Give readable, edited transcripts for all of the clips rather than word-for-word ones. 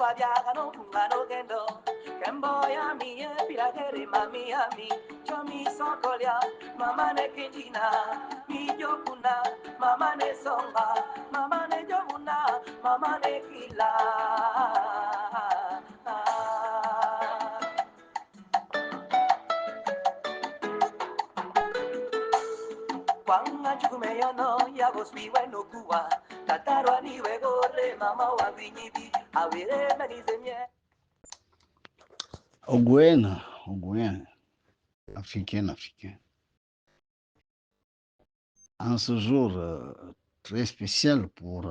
wabiagano fungano gendo Kembo ya mi e pilagere mami ya mi Chomi sokolia mama ne kijina Mi jokuna mama ne songa Mama ne jomuna mama ne kila Kwanga chukume yono ya gospi weno kuwa Tatarwa ni wegore mama wa binyibi Awire menizemye Ogouen, africain. En ce jour très spécial pour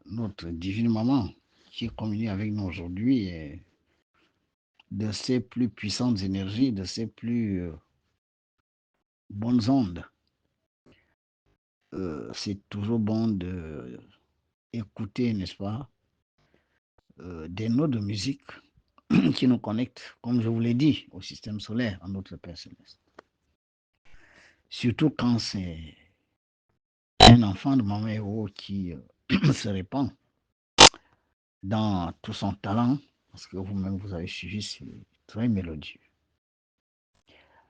notre divine maman qui communie avec nous aujourd'hui et de ses plus puissantes énergies, de ses plus bonnes ondes. C'est toujours bon de écouter, n'est-ce pas, des notes de musique qui nous connectent, comme je vous l'ai dit, au système solaire, à notre Père Céleste. Surtout quand c'est un enfant de Maman Héros qui se répand dans tout son talent, parce que vous-même vous avez suivi, c'est très mélodieux.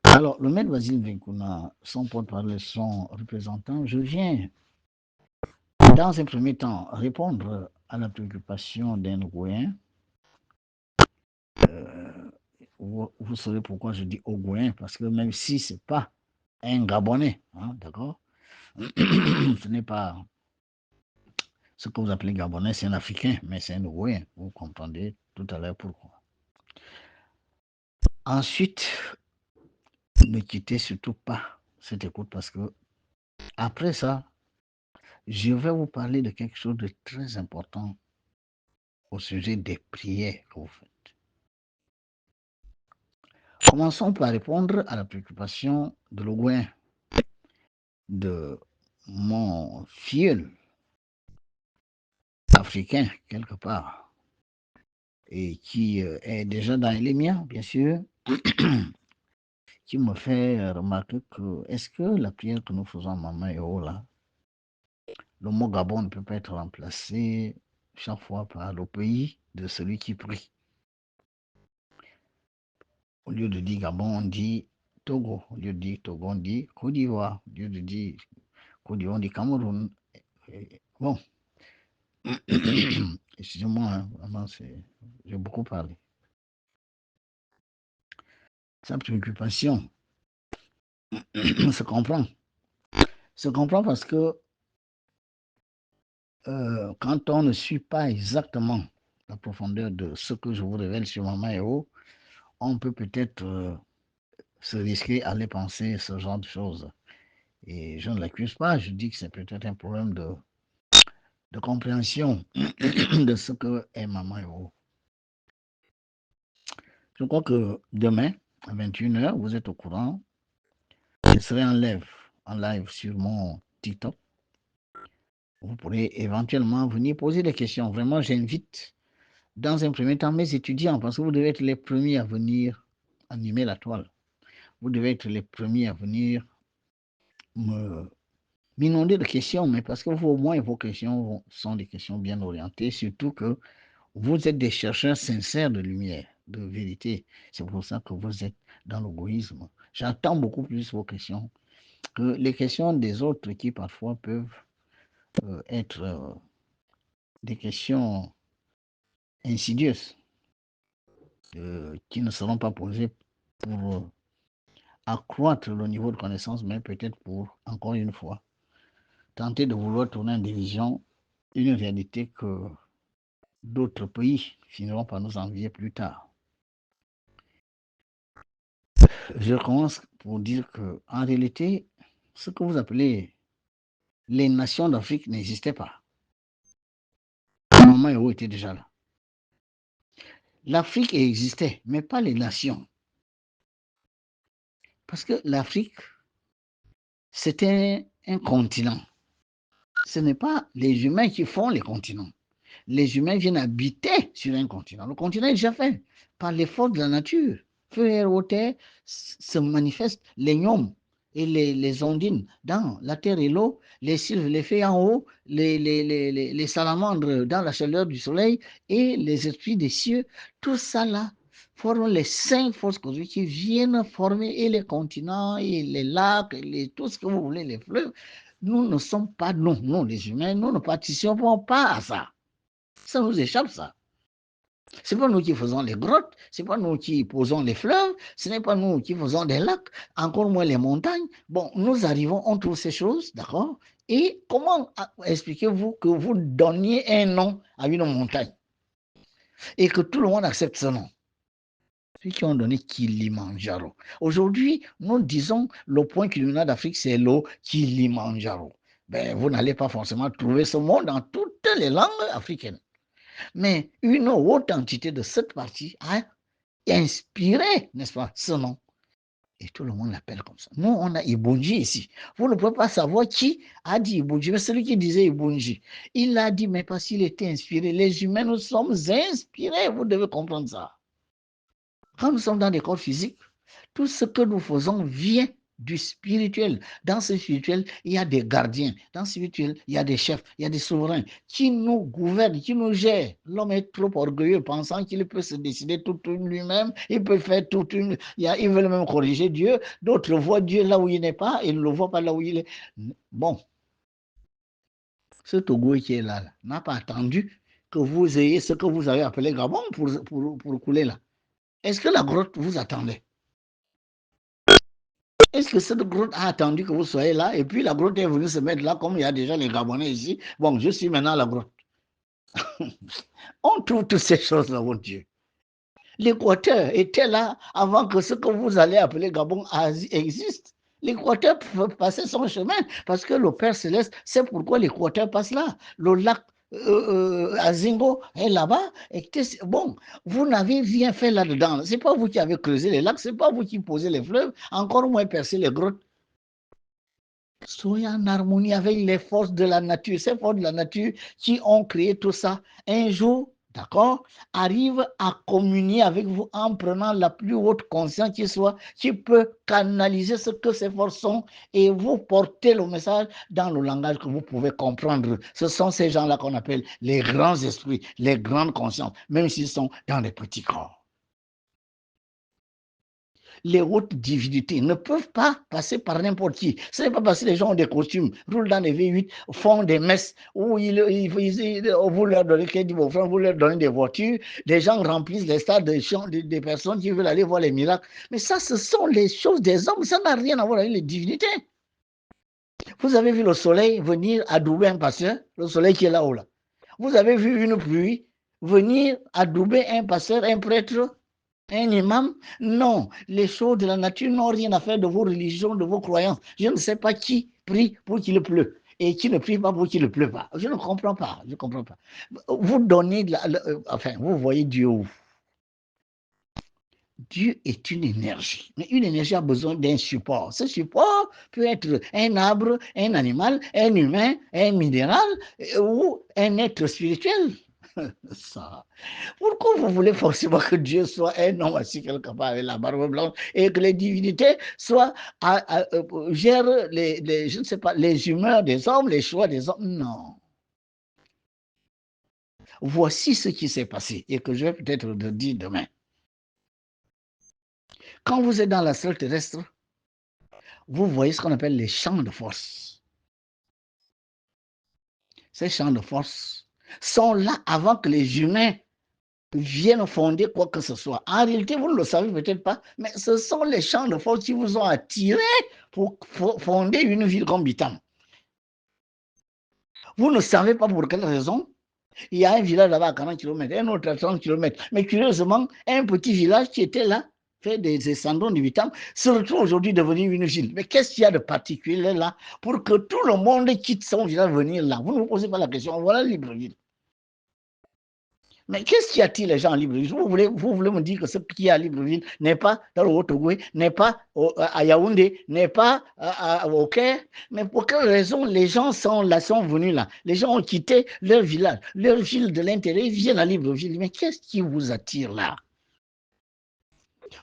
Alors, le maître Basile Vinkuna, son porte-parole, son représentant, je viens, dans un premier temps, répondre à la préoccupation d'un Ogoouin. Vous saurez pourquoi je dis Ogoouin, parce que même si ce n'est pas un Gabonais, hein, d'accord, ce n'est pas ce que vous appelez Gabonais, c'est un Africain, mais c'est un Ogoouin. Vous comprendrez tout à l'heure pourquoi. Ensuite, ne quittez surtout pas cette écoute parce que après ça, je vais vous parler de quelque chose de très important au sujet des prières que vous faites. Commençons par répondre à la préoccupation de l'Ogoouin, de mon filleul africain quelque part, et qui est déjà dans les miens, bien sûr, qui me fait remarquer que est-ce que la prière que nous faisons Maman Héros là, le mot Gabon ne peut pas être remplacé chaque fois par le pays de celui qui prie. Au lieu de dire Gabon, on dit Togo. Au lieu de dire Togo, on dit Côte d'Ivoire. Au lieu de dire Côte d'Ivoire, on dit Cameroun. Bon, excusez-moi, hein, vraiment, j'ai beaucoup parlé. Sa préoccupation se comprend. Se comprend parce que quand on ne suit pas exactement la profondeur de ce que je vous révèle sur Maman Héros, on peut peut-être se risquer à aller penser ce genre de choses. Et je ne l'accuse pas, je dis que c'est peut-être un problème de compréhension de ce que est Maman Héros. Je crois que demain, à 21h, vous êtes au courant, je serai en live sur mon TikTok. Vous pourrez éventuellement venir poser des questions. Vraiment, j'invite dans un premier temps mes étudiants, parce que vous devez être les premiers à venir animer la toile. Vous devez être les premiers à venir m'inonder de questions, mais parce que vous, au moins, vos questions sont des questions bien orientées, surtout que vous êtes des chercheurs sincères de lumière, de vérité. C'est pour ça que vous êtes dans l'égoïsme. J'entends beaucoup plus vos questions que les questions des autres qui parfois peuvent être des questions insidieuses qui ne seront pas posées pour accroître le niveau de connaissance, mais peut-être pour, encore une fois, tenter de vouloir tourner en division une réalité que d'autres pays finiront par nous envier plus tard. Je commence pour dire qu'en réalité, ce que vous appelez les nations d'Afrique n'existaient pas. Maman Héros était déjà là. L'Afrique existait, mais pas les nations. Parce que l'Afrique, c'était un continent. Ce n'est pas les humains qui font les continents. Les humains viennent habiter sur un continent. Le continent est déjà fait par les forces de la nature. Feu, air, eau, terre se manifestent. Les gnomes et les ondines dans la terre et l'eau, les sylves, les fées en haut, les salamandres dans la chaleur du soleil et les esprits des cieux, tout ça là forment les 5 forces cosmiques qui viennent former et les continents et les lacs, et tout ce que vous voulez, les fleuves. Nous ne sommes pas, nous les humains, nous ne participons pas à ça. Ça nous échappe, ça. Ce n'est pas nous qui faisons les grottes, ce n'est pas nous qui posons les fleuves, ce n'est pas nous qui faisons des lacs, encore moins les montagnes. Bon, nous arrivons, on trouve ces choses, d'accord? Et comment expliquez-vous que vous donniez un nom à une montagne et que tout le monde accepte ce nom? Ceux qui ont donné Kilimanjaro. Aujourd'hui, nous disons le point culminant d'Afrique, c'est le Kilimanjaro. Ben, vous n'allez pas forcément trouver ce mot dans toutes les langues africaines. Mais une haute entité de cette partie a inspiré, n'est-ce pas, ce nom. Et tout le monde l'appelle comme ça. Nous, on a Ibunji ici. Vous ne pouvez pas savoir qui a dit Ibunji, mais celui qui disait Ibunji. Il l'a dit, mais parce qu'il était inspiré. Les humains, nous sommes inspirés. Vous devez comprendre ça. Quand nous sommes dans des corps physiques, tout ce que nous faisons vient du spirituel. Dans ce spirituel, il y a des gardiens. Dans ce spirituel, il y a des chefs, il y a des souverains qui nous gouvernent, qui nous gèrent. L'homme est trop orgueilleux, pensant qu'il peut se décider tout lui-même. Il peut faire tout une... Il veut même corriger Dieu. D'autres voient Dieu là où il n'est pas et ne le voient pas là où il est. Bon, ce Togo qui est là n'a pas attendu que vous ayez ce que vous avez appelé Gabon pour couler là. Est-ce que la grotte vous attendait? Est-ce que cette grotte a attendu que vous soyez là et puis la grotte est venue se mettre là comme il y a déjà les Gabonais ici? Bon, je suis maintenant à la grotte. On trouve toutes ces choses-là, mon Dieu. L'Équateur était là avant que ce que vous allez appeler Gabon existe. L'Équateur peut passer son chemin parce que le Père Céleste, c'est pourquoi l'Équateur passe là. Le lac Azingo est là-bas. Bon, vous n'avez rien fait là-dedans. Ce n'est pas vous qui avez creusé les lacs, ce n'est pas vous qui posez les fleuves, encore moins percé les grottes. Soyez en harmonie avec les forces de la nature, ces forces de la nature qui ont créé tout ça. Un jour, d'accord, arrive à communier avec vous en prenant la plus haute conscience qui soit, qui peut canaliser ce que ces forces sont et vous porter le message dans le langage que vous pouvez comprendre. Ce sont ces gens-là qu'on appelle les grands esprits, les grandes consciences, même s'ils sont dans les petits corps. Les hautes divinités ne peuvent pas passer par n'importe qui. Ce n'est pas parce que les gens ont des costumes, roulent dans les V8, font des messes, où vous leur donnez vous leur donnez des voitures, les gens remplissent les stades des personnes qui veulent aller voir les miracles. Mais ça, ce sont les choses des hommes, ça n'a rien à voir avec les divinités. Vous avez vu le soleil venir adouber un pasteur, le soleil qui est là-haut là. Vous avez vu une pluie venir adouber un pasteur, un prêtre, un imam? Non, les choses de la nature n'ont rien à faire de vos religions, de vos croyances. Je ne sais pas qui prie pour qu'il pleut et qui ne prie pas pour qu'il ne pleut pas. Je ne comprends pas, je ne comprends pas. Vous donnez, enfin, vous voyez Dieu où? Dieu est une énergie, mais une énergie a besoin d'un support. Ce support peut être un arbre, un animal, un humain, un minéral ou un être spirituel. Ça. Pourquoi vous voulez forcément que Dieu soit un homme assis quelque part avec la barbe blanche et que les divinités gèrent je ne sais pas, les humeurs des hommes, les choix des hommes? Non. Voici ce qui s'est passé et que je vais peut-être le dire demain. Quand vous êtes dans la sphère terrestre, vous voyez ce qu'on appelle les champs de force. Ces champs de force sont là avant que les humains viennent fonder quoi que ce soit. En réalité, vous ne le savez peut-être pas, mais ce sont les champs de force qui vous ont attiré pour fonder une ville comme Bitam. Vous ne savez pas pour quelle raison. Il y a un village là-bas à 40 km, un autre à 30 km. Mais curieusement, un petit village qui était là, fait des descendants du Bitam, se retrouve aujourd'hui devenir une ville. Mais qu'est-ce qu'il y a de particulier là pour que tout le monde quitte son village venir là? Vous ne vous posez pas la question, voilà Libreville. Mais qu'est-ce qui attire les gens à Libreville? Vous voulez me dire que ce qui est à Libreville n'est pas dans le Haut-Ogooué, n'est pas à Yaoundé, n'est pas au Caire? Mais pour quelle raison les gens sont venus là? Les gens ont quitté leur village, leur ville de l'intérieur, ils viennent à Libreville. Mais qu'est-ce qui vous attire là?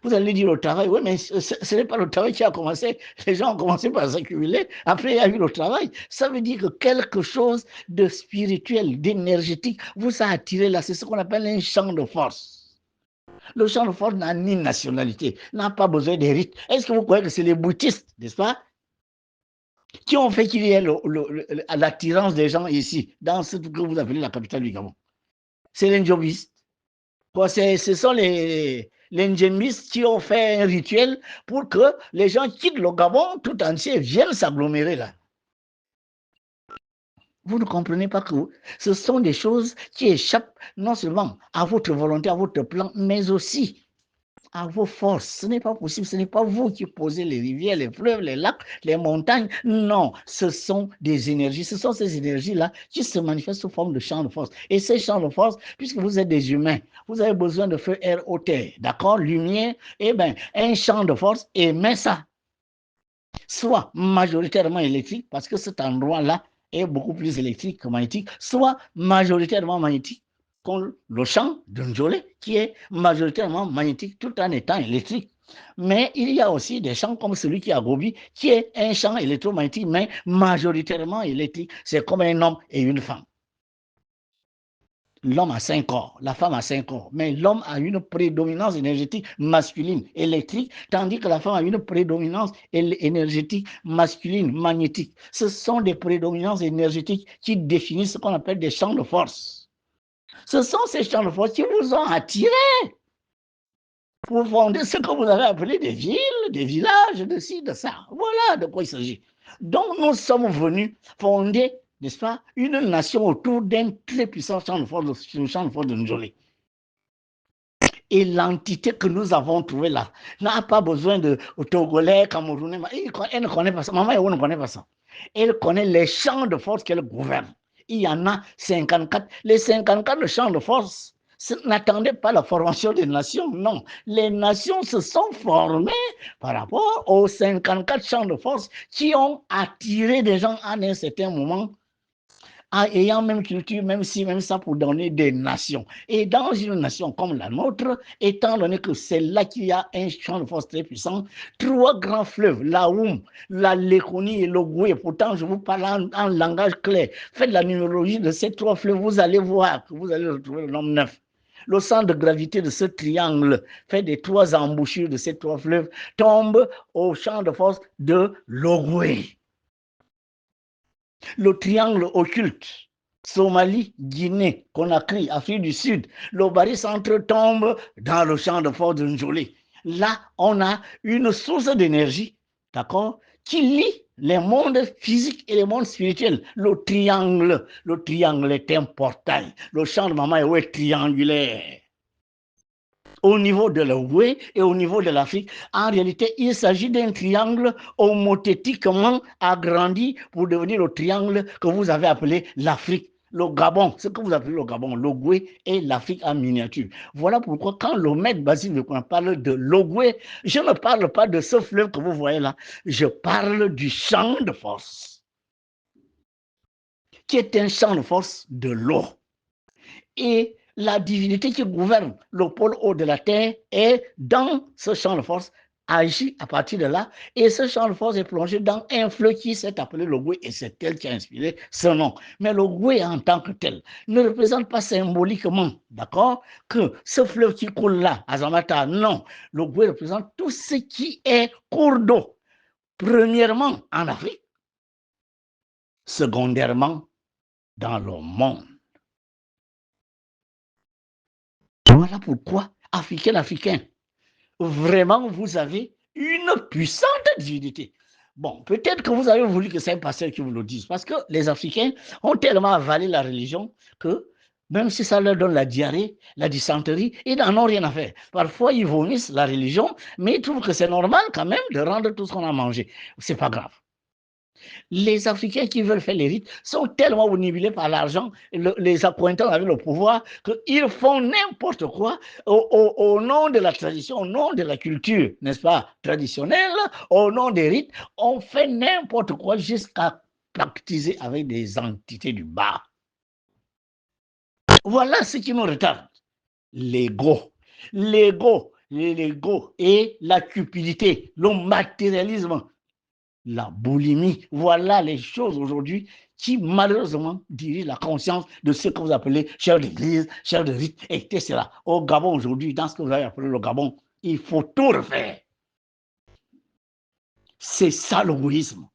Vous allez dire le travail, oui, mais ce n'est pas le travail qui a commencé. Les gens ont commencé par s'accumuler, après il y a eu le travail. Ça veut dire que quelque chose de spirituel, d'énergétique vous a attiré là. C'est ce qu'on appelle un champ de force. Le champ de force n'a ni nationalité, n'a pas besoin des rites. Est-ce que vous croyez que c'est les bouddhistes, n'est-ce pas, qui ont fait qu'il y ait l'attirance des gens ici, dans ce que vous appelez la capitale du Gabon? C'est les Ndjobistes. Ce sont les Ndjembistes qui ont fait un rituel pour que les gens quittent le Gabon tout entier, viennent s'agglomérer là. Vous ne comprenez pas que ce sont des choses qui échappent non seulement à votre volonté, à votre plan, mais aussi à vos forces. Ce n'est pas possible, ce n'est pas vous qui posez les rivières, les fleuves, les lacs, les montagnes. Non, ce sont des énergies. Ce sont ces énergies-là qui se manifestent sous forme de champs de force. Et ces champs de force, puisque vous êtes des humains, vous avez besoin de feu, air, eau, terre. D'accord? Lumière, eh bien, un champ de force émet ça. Soit majoritairement électrique, parce que cet endroit-là est beaucoup plus électrique que magnétique, soit majoritairement magnétique, comme le champ de Ndjolé, qui est majoritairement magnétique tout en étant électrique. Mais il y a aussi des champs comme celui qui est à Gobi, qui est un champ électromagnétique, mais majoritairement électrique. C'est comme un homme et une femme. L'homme a 5 corps, la femme a 5 corps, mais l'homme a une prédominance énergétique masculine, électrique, tandis que la femme a une prédominance énergétique masculine, magnétique. Ce sont des prédominances énergétiques qui définissent ce qu'on appelle des champs de force. Ce sont ces champs de force qui vous ont attiré pour fonder ce que vous avez appelé des villes, des villages, de ci, de ça. Voilà de quoi il s'agit. Donc nous sommes venus fonder, n'est-ce pas, une nation autour d'un très puissant champ de force, le champ de force de Ndjolé. Et l'entité que nous avons trouvée là n'a pas besoin de Togolais, Camerounais. Elle ne connaît pas ça. Maman Ewo ne connaît pas ça. Elle connaît les champs de force qu'elle gouverne. Il y en a 54. Les 54 champs de force n'attendaient pas la formation des nations. Non. Les nations se sont formées par rapport aux 54 champs de force qui ont attiré des gens à un certain moment, ayant même culture, même si, même ça, pour donner des nations. Et dans une nation comme la nôtre, étant donné que c'est là qu'il y a un champ de force très puissant, 3 grands fleuves, la Oum, la Léconie et le Goué, pourtant je vous parle en langage clair, faites la numérologie de ces 3 fleuves, vous allez voir que vous allez retrouver le nombre 9. Le centre de gravité de ce triangle, fait des 3 embouchures de ces 3 fleuves, tombe au champ de force de l'Ogooué. Le triangle occulte, Somalie, Guinée, Conakry, Afrique du Sud, le barycentre tombe dans le champ de force de Ndjolé. Là, on a une source d'énergie, d'accord, qui lie les mondes physiques et les mondes spirituels. Le triangle est un portail. Le champ de Mama Ewo est triangulaire. Au niveau de l'Ouest et au niveau de l'Afrique, en réalité, il s'agit d'un triangle homothétiquement agrandi pour devenir le triangle que vous avez appelé l'Afrique. Le Gabon, ce que vous appelez le Gabon, l'Ogooué et l'Afrique en miniature. Voilà pourquoi quand le maître Basile Lecointre parle de l'Ogooué, je ne parle pas de ce fleuve que vous voyez là, je parle du champ de force, qui est un champ de force de l'eau. Et la divinité qui gouverne le pôle haut de la terre est dans ce champ de force, agit à partir de là, et ce champ de force est plongé dans un fleuve qui s'est appelé le Goué, et c'est elle qui a inspiré ce nom. Mais le Goué en tant que tel ne représente pas symboliquement, d'accord, que ce fleuve qui coule là, à Zamata, non. Le Goué représente tout ce qui est cours d'eau, premièrement en Afrique, secondairement dans le monde. Voilà pourquoi, Africain, vraiment, vous avez une puissante divinité. Bon, peut-être que vous avez voulu que c'est un pasteur qui vous le dise, parce que les Africains ont tellement avalé la religion que, même si ça leur donne la diarrhée, la dysenterie, ils n'en ont rien à faire. Parfois, ils vomissent la religion, mais ils trouvent que c'est normal quand même de rendre tout ce qu'on a mangé. C'est pas grave. Les Africains qui veulent faire les rites sont tellement omnibulés par l'argent, les appointants avec le pouvoir, qu'ils font n'importe quoi au nom de la tradition, au nom de la culture, n'est-ce pas, traditionnelle, au nom des rites. On fait n'importe quoi jusqu'à pactiser avec des entités du bas. Voilà ce qui nous retarde. L'ego. L'ego l'ego et la cupidité, le matérialisme, la boulimie. Voilà les choses aujourd'hui qui malheureusement dirigent la conscience de ce que vous appelez chers d'église, chers de rite, etc. Au Gabon aujourd'hui, dans ce que vous avez appelé le Gabon, il faut tout refaire. C'est ça l'égoïsme.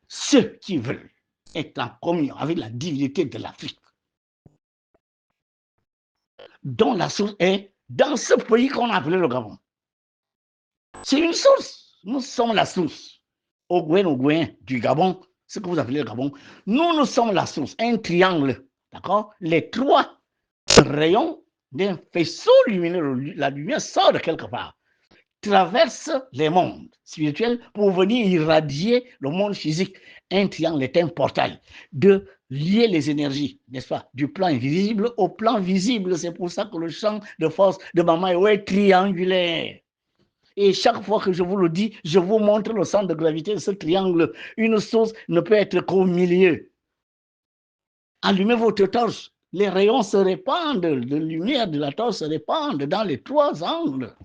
Ceux qui veulent être en communion avec la divinité de l'Afrique, dont la source est dans ce pays qu'on a appelé le Gabon. C'est une source. Nous sommes la source. Ogouen du Gabon, ce que vous appelez le Gabon, nous sommes la source, un triangle, d'accord? Les trois rayons d'un faisceau lumineux, la lumière sort de quelque part, traverse les mondes spirituels pour venir irradier le monde physique. Un triangle est un portail de lier les énergies, n'est-ce pas, du plan invisible au plan visible. C'est pour ça que le champ de force de Mama Ewo est triangulaire. Et chaque fois que je vous le dis, je vous montre le centre de gravité de ce triangle. Une source ne peut être qu'au milieu. Allumez votre torche. Les rayons se répandent, de lumière de la torche se répandent dans les trois angles.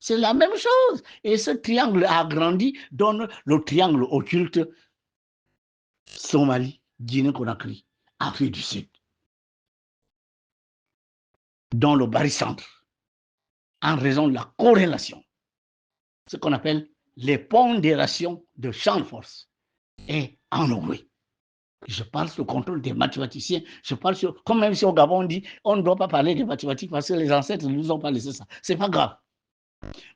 C'est la même chose. Et ce triangle agrandi donne le triangle occulte Somalie, Guinée-Conakry, Afrique du Sud, dans le barycentre, en raison de la corrélation, ce qu'on appelle les pondérations de champ de force. Et en Ogooué, je parle sous le contrôle des mathématiciens, je parle sur, comme même si au Gabon on dit, on ne doit pas parler des mathématiques parce que les ancêtres ne nous ont pas laissé ça. C'est pas grave.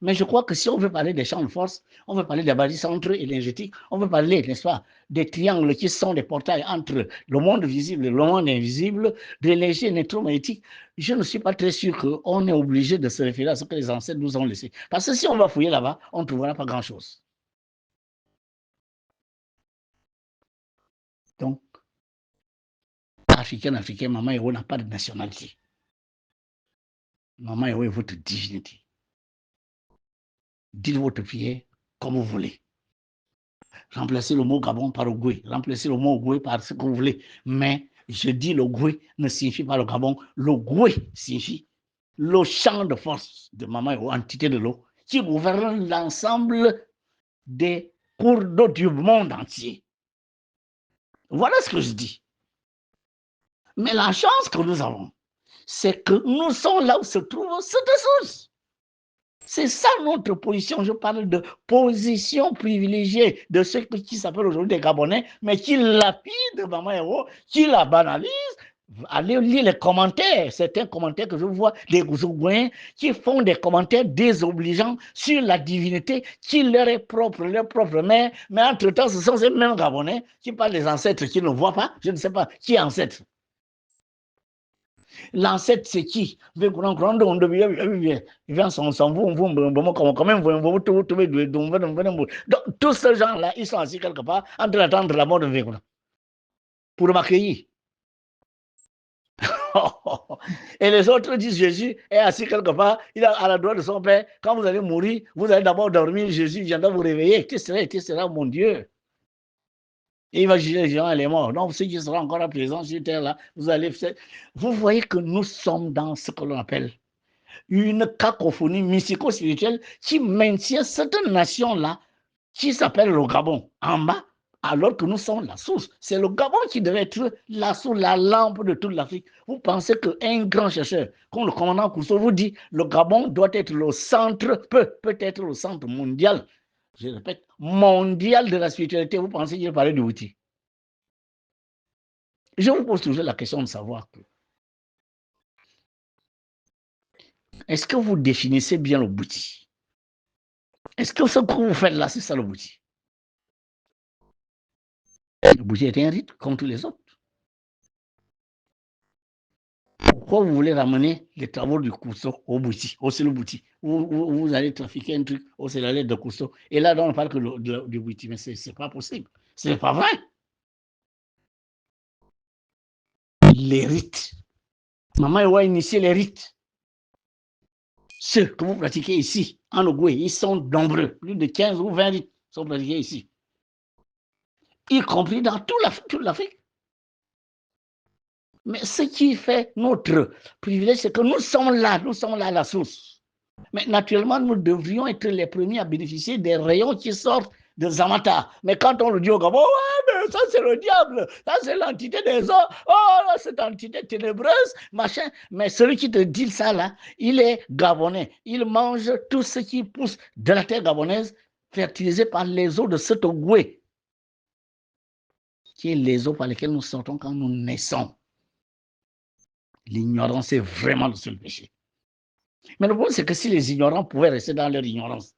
Mais je crois que si on veut parler des champs de force, on veut parler des barycentres énergétiques, on veut parler, n'est-ce pas, des triangles qui sont des portails entre le monde visible et le monde invisible, de l'énergie électromagnétique, je ne suis pas très sûr qu'on est obligé de se référer à ce que les ancêtres nous ont laissé. Parce que si on va fouiller là-bas, on ne trouvera pas grand-chose. Donc, Africain, Mama Ewo n'a pas de nationalité. Mama Ewo est votre divinité. Dites votre prière comme vous voulez. Remplacez le mot Gabon par Ogooué. Remplacez le mot Ogooué par ce que vous voulez. Mais je dis le Ogooué ne signifie pas le Gabon. Le Ogooué signifie le champ de force de Mama Ewo, entité de l'eau, qui gouverne l'ensemble des cours d'eau du monde entier. Voilà ce que je dis. Mais la chance que nous avons, c'est que nous sommes là où se trouve cette source. C'est ça notre position. Je parle de position privilégiée de ceux qui s'appellent aujourd'hui des Gabonais, mais qui lapident Mama Ewo, qui la banalisent. Allez lire les commentaires, certains commentaires que je vois des Ogoouéens qui font des commentaires désobligeants sur la divinité qui leur est propre, leur propre mère. Mais entre-temps, ce sont ces mêmes Gabonais qui parlent des ancêtres qui ne voient pas. Je ne sais pas qui est ancêtre. L'ancêtre, c'est qui? Tous ces gens-là, ils sont assis quelque part en train d'attendre la mort de Vekuna pour m'accueillir. Et les autres disent Jésus est assis quelque part, il est à la droite de son Père. Quand vous allez mourir, vous allez d'abord dormir, Jésus viendra vous réveiller. Etc., mon Dieu. Et il va juger les gens et les morts. Donc, ceux qui seront encore à présent sur terre, là, vous allez faire. Vous voyez que nous sommes dans ce que l'on appelle une cacophonie mystico-spirituelle qui maintient cette nation-là qui s'appelle le Gabon en bas, alors que nous sommes la source. C'est le Gabon qui devait être la source, la lampe de toute l'Afrique. Vous pensez qu'un grand chercheur, comme le commandant Cousteau, vous dit le Gabon doit être le centre, peut être le centre mondial, je répète, mondial de la spiritualité. Vous pensez qu'il parlait du Bouti? Je vous pose toujours la question de savoir que est-ce que vous définissez bien le Bouti? Est-ce que ce que vous faites là, c'est ça le Bouti? Le Bouti est un rite comme tous les autres. Pourquoi vous voulez ramener les travaux du Cousteau au Bouti, au Selo Bouti? Vous allez trafiquer un truc au Sélalais de Cousteau. Et là, on ne parle que du Bouti. Mais ce n'est pas possible. Ce n'est pas vrai. Les rites. Maman Ewo a initié les rites. Ceux que vous pratiquez ici, en Ogooué, ils sont nombreux. Plus de 15 ou 20 rites sont pratiqués ici. Y compris dans toute l'Afrique. Mais ce qui fait notre privilège, c'est que nous sommes là à la source. Mais naturellement, nous devrions être les premiers à bénéficier des rayons qui sortent de Zamata. Mais quand on le dit au Gabon, ouais, mais ça c'est le diable, ça c'est l'entité des eaux, oh, cette entité ténébreuse, machin. Mais celui qui te dit ça là, il est gabonais. Il mange tout ce qui pousse de la terre gabonaise, fertilisé par les eaux de cet Ogoué, qui est les eaux par lesquelles nous sortons quand nous naissons. L'ignorance est vraiment le seul péché. Mais le problème, c'est que si les ignorants pouvaient rester dans leur ignorance,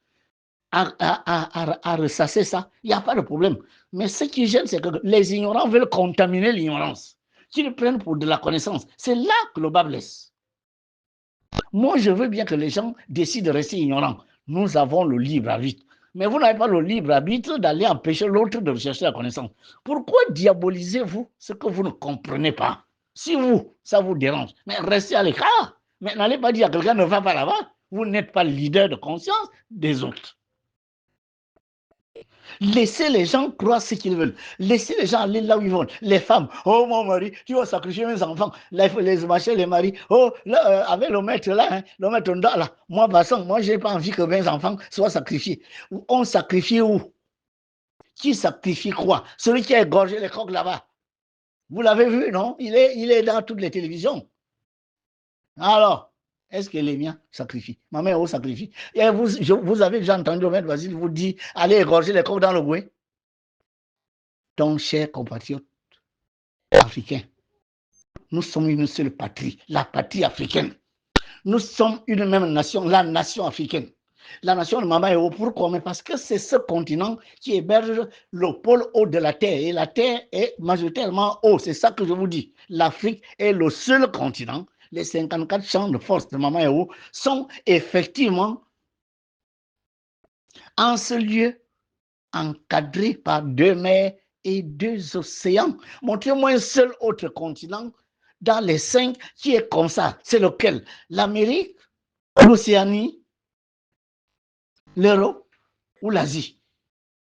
à ressasser ça, il n'y a pas de problème. Mais ce qui gêne, c'est que les ignorants veulent contaminer l'ignorance. Qu'ils le prennent pour de la connaissance. C'est là que le bas blesse. Moi, je veux bien que les gens décident de rester ignorants. Nous avons le libre arbitre. Mais vous n'avez pas le libre arbitre d'aller empêcher l'autre de rechercher la connaissance. Pourquoi diabolisez-vous ce que vous ne comprenez pas? Si vous, ça vous dérange, mais restez à l'écart. Mais n'allez pas dire à quelqu'un ne va pas là-bas. Vous n'êtes pas le leader de conscience des autres. Laissez les gens croire ce qu'ils veulent. Laissez les gens aller là où ils vont. Les femmes, oh mon mari, tu vas sacrifier mes enfants. Les machins, les maris, oh, là, avec le maître là, hein, le maître là. Moi, passant, moi, je n'ai pas envie que mes enfants soient sacrifiés. On sacrifie où? Qui sacrifie quoi? Celui qui a égorgé les coqs là-bas. Vous l'avez vu, non? Il est dans toutes les télévisions. Alors, est-ce que les miens sacrifient? Ma mère sacrifie. Et vous avez déjà entendu le maître Basile vous dire, allez égorger les coqs dans le Goué. Donc, chers compatriotes africains, nous sommes une seule patrie, la patrie africaine. Nous sommes une même nation, la nation africaine. La nation de Mama Eo, pourquoi? Mais parce que c'est ce continent qui héberge le pôle haut de la Terre. Et la Terre est majoritairement haut. C'est ça que je vous dis. L'Afrique est le seul continent. Les 54 champs de force de Mama Eo sont effectivement en ce lieu encadrés par 2 mers et 2 océans. Montrez-moi un seul autre continent dans les 5 qui est comme ça. C'est lequel? L'Amérique, l'Océanie, l'Europe ou l'Asie.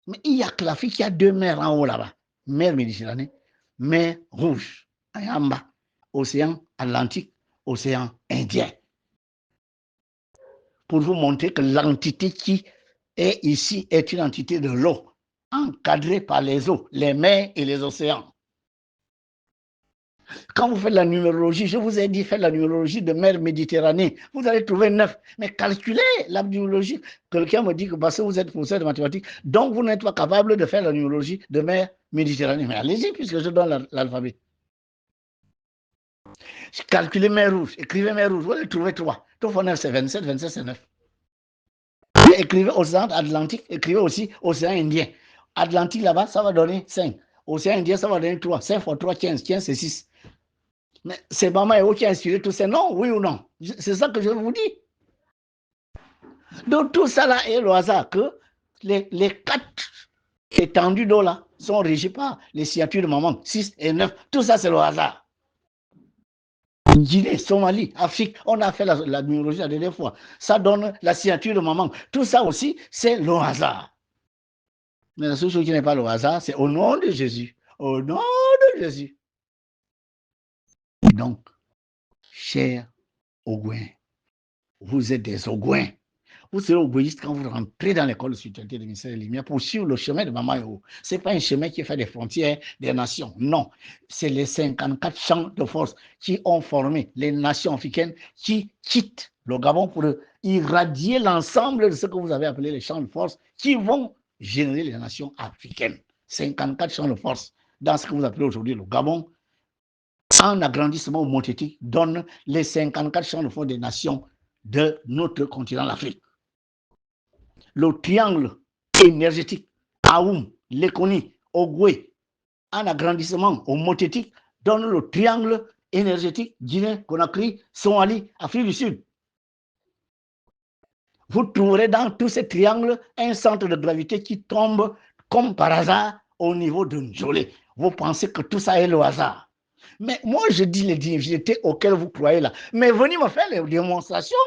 Mais il n'y a que l'Afrique qui a 2 mers en haut là-bas. Mer Méditerranée, mer Rouge, en bas. Océan Atlantique, océan Indien. Pour vous montrer que l'entité qui est ici est une entité de l'eau, encadrée par les eaux, les mers et les océans. Quand vous faites la numérologie, je vous ai dit, faites la numérologie de mer Méditerranée. Vous allez trouver 9. Mais calculez la numérologie. Quelqu'un me dit que parce que vous êtes professeur de mathématiques, donc vous n'êtes pas capable de faire la numérologie de mer Méditerranée. Mais allez-y, puisque je donne l'alphabet. Calculez mer Rouge, écrivez mer Rouge, vous allez trouver 3. Tout fois 9, c'est 27, 27, c'est 9. Et écrivez océan Atlantique, écrivez aussi océan Indien. Atlantique là-bas, ça va donner 5. Océan Indien, ça va donner 3. 5 fois 3, 15. 15, c'est 6. Mais c'est Mama Eo qui a inspiré tout ça, non? Oui ou non? C'est ça que je vous dis. Donc tout ça là est le hasard que les 4 étendues d'eau là sont régies par les signatures de maman, 6 et 9. Tout ça c'est le hasard. Guinée, Somalie, Afrique, on a fait la numérologie la dernière fois. Ça donne la signature de maman. Tout ça aussi, c'est le hasard. Mais la seule chose qui n'est pas le hasard, c'est au nom de Jésus. Au nom de Jésus. Donc, chers Ogouins, vous êtes des Ogouins. Vous serez ogoïste quand vous rentrez dans l'école de spiritualité de ministère des Lumières pour suivre le chemin de Mama Eo. Ce n'est pas un chemin qui fait des frontières des nations. Non. C'est les 54 champs de force qui ont formé les nations africaines qui quittent le Gabon pour irradier l'ensemble de ce que vous avez appelé les champs de force qui vont générer les nations africaines. 54 champs de force dans ce que vous appelez aujourd'hui le Gabon. En agrandissement homothétique donne les 54 champs de force des nations de notre continent, l'Afrique. Le triangle énergétique, Aoum, Lekoni, Ogoué, en agrandissement homothétique, donne le triangle énergétique Guinée, Conakry, Somalie, Afrique du Sud. Vous trouverez dans tous ces triangles un centre de gravité qui tombe comme par hasard au niveau de Njolé. Vous pensez que tout ça est le hasard. Mais moi, je dis les divinités auxquelles vous croyez là. Mais venez me faire les démonstrations.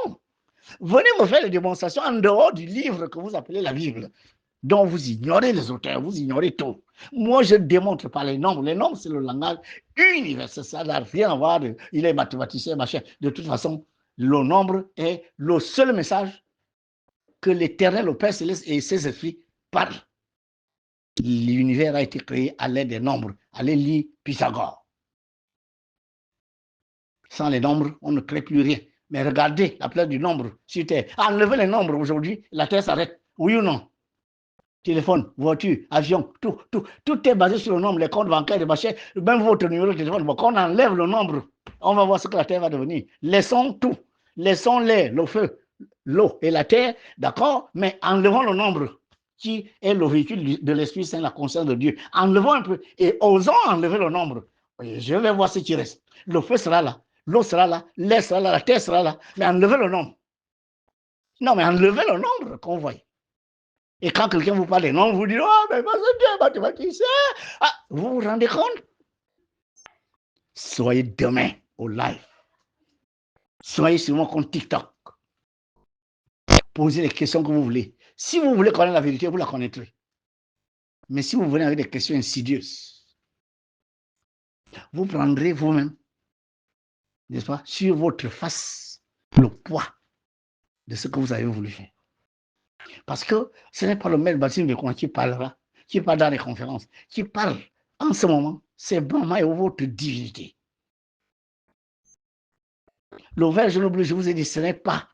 Venez me faire les démonstrations en dehors du livre que vous appelez la Bible, dont vous ignorez les auteurs, vous ignorez tout. Moi, je démontre par les nombres. Les nombres, c'est le langage universel. Ça n'a rien à voir. Il est mathématicien, machin. De toute façon, Le nombre est le seul message que l'Éternel, le Père Céleste et ses esprits parlent. L'univers a été créé à l'aide des nombres. Allez lire Pythagore. Sans les nombres, on ne crée plus rien. Mais regardez la place du nombre sur Terre. Enlevez les nombres aujourd'hui, la Terre s'arrête. Oui ou non? Téléphone, voiture, avion, tout est basé sur le nombre, les comptes bancaires, les machins, même votre numéro de téléphone. Bon, quand on enlève le nombre, on va voir ce que la Terre va devenir. Laissons tout. Laissons l'air, le feu, l'eau et la terre, d'accord? Mais enlevons le nombre, qui est le véhicule de l'Esprit Saint, la conscience de Dieu. Enlevons un peu et osons enlever le nombre. Et je vais voir ce qui reste. Le feu sera là, l'eau sera là, l'air sera là, la terre sera là. Mais enlevez le nombre. Non, mais enlevez le nombre qu'on voit. Et quand quelqu'un vous parle des nombres, vous dites, oh, mais c'est Dieu mathématicien. Ah, vous vous rendez compte? Soyez demain au live. Soyez sur mon compte TikTok. Posez les questions que vous voulez. Si vous voulez connaître la vérité, vous la connaîtrez. Mais si vous venez avec des questions insidieuses, vous prendrez vous-même, n'est-ce pas, sur votre face, le poids de ce que vous avez voulu faire. Parce que ce n'est pas le maître Baptiste de Coin qui parlera, qui parle dans les conférences, qui parle en ce moment, c'est vraiment et votre divinité. Le vert jaune bleu, je vous ai dit, ce n'est pas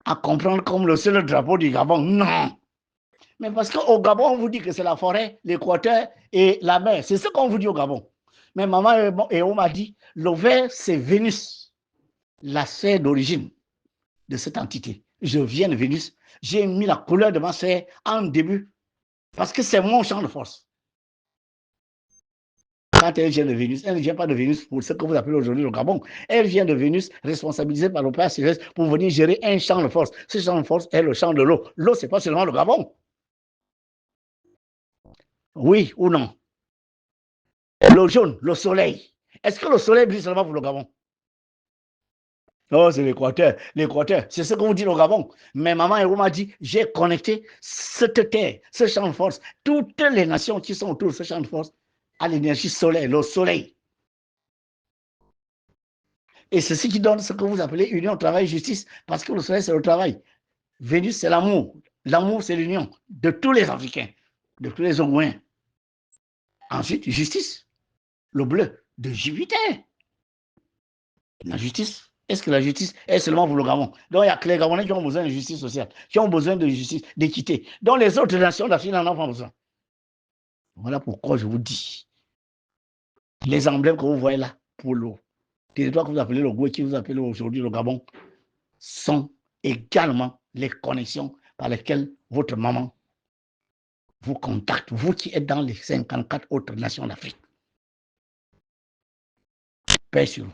à comprendre comme le seul drapeau du Gabon, non. Mais parce qu'au Gabon, on vous dit que c'est la forêt, l'équateur et la mer. C'est ce qu'on vous dit au Gabon. Mais maman et on m'a dit, le vert, c'est Vénus, la sphère d'origine de cette entité. Je viens de Vénus. J'ai mis la couleur de ma sphère en début parce que c'est mon champ de force. Quand elle vient de Vénus, elle ne vient pas de Vénus pour ce que vous appelez aujourd'hui le Gabon. Elle vient de Vénus, responsabilisée par le Père Céleste pour venir gérer un champ de force. Ce champ de force est le champ de l'eau. L'eau, ce n'est pas seulement le Gabon. Oui ou non? Le jaune, le soleil. Est-ce que le soleil brille seulement pour le Gabon? Oh, c'est l'Équateur. L'Équateur, c'est ce que vous dites au Gabon. Mais maman et m'a dit, j'ai connecté cette terre, ce champ de force, toutes les nations qui sont autour de ce champ de force, à l'énergie solaire, le soleil. Et c'est ce qui donne ce que vous appelez union, travail, justice, parce que le soleil, c'est le travail. Vénus, c'est l'amour. L'amour, c'est l'union de tous les Africains, de tous les Ogoins. Ensuite, justice, le bleu de Jupiter. La justice, est-ce que la justice est seulement pour le Gabon? Donc, il y a que les Gabonais qui ont besoin de justice sociale, qui ont besoin de justice, d'équité. Donc, les autres nations d'Afrique n'en ont pas besoin. Voilà pourquoi je vous dis, les emblèmes que vous voyez là, pour le territoire que vous appelez le Goué, qui vous appelez aujourd'hui le Gabon, sont également les connexions par lesquelles votre maman vous contacte, vous qui êtes dans les 54 autres nations d'Afrique. Paix sur vous.